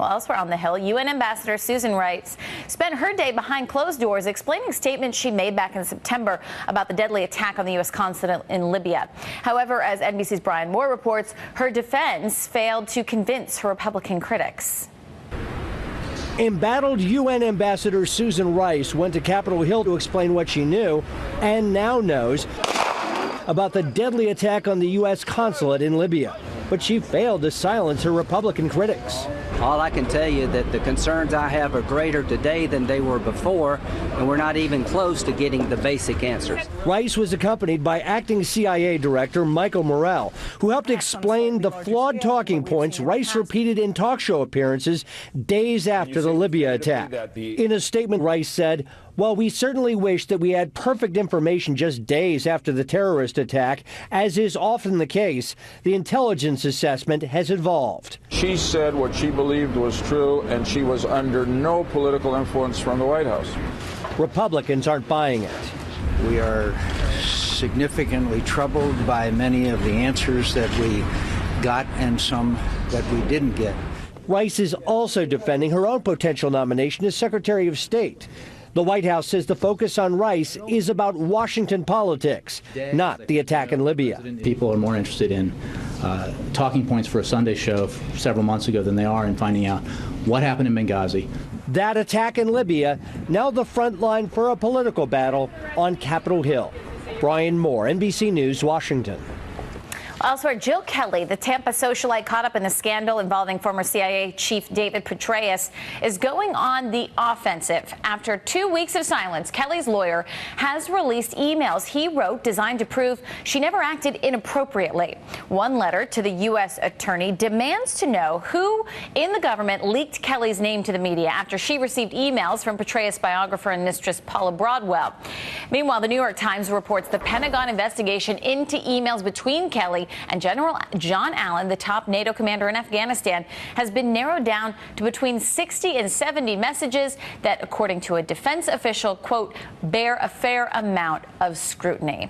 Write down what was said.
Well, elsewhere on the Hill, UN Ambassador Susan Rice spent her day behind closed doors explaining statements she made back in September about the deadly attack on the U.S. consulate in Libya. However, as NBC's Brian Moore reports, her defense failed to convince her Republican critics. Embattled UN Ambassador Susan Rice went to Capitol Hill to explain what she knew and now knows about the deadly attack on the U.S. consulate in Libya. But she failed to silence her Republican critics. All I can tell you that the concerns I have are greater today than they were before, and we're not even close to getting the basic answers. Rice was accompanied by acting CIA Director Michael Morrell, who helped explain the flawed talking points Rice repeated in talk show appearances days after the Libya attack. In a statement, Rice said, "While we certainly wish that we had perfect information just days after the terrorist attack, as is often the case, the intelligence assessment has evolved." She said what she believed was true, and she was under no political influence from the White House. Republicans aren't buying it. We are significantly troubled by many of the answers that we got and some that we didn't get. Rice is also defending her own potential nomination as Secretary of State. The White House says the focus on Rice is about Washington politics, not the attack in Libya. People are more interested in talking points for a Sunday show several months ago than they are in finding out what happened in Benghazi. That attack in Libya, now the front line for a political battle on Capitol Hill. Brian Moore, NBC News, Washington. Elsewhere, Jill Kelly, the Tampa socialite caught up in the scandal involving former CIA Chief David Petraeus, is going on the offensive. After 2 weeks of silence, Kelly's lawyer has released emails he wrote designed to prove she never acted inappropriately. One letter to the U.S. attorney demands to know who in the government leaked Kelly's name to the media after she received emails from Petraeus biographer and mistress Paula Broadwell. Meanwhile, the New York Times reports the Pentagon investigation into emails between Kelly and General John Allen, the top NATO commander in Afghanistan, has been narrowed down to between 60 and 70 messages that, according to a defense official, quote, bear a fair amount of scrutiny.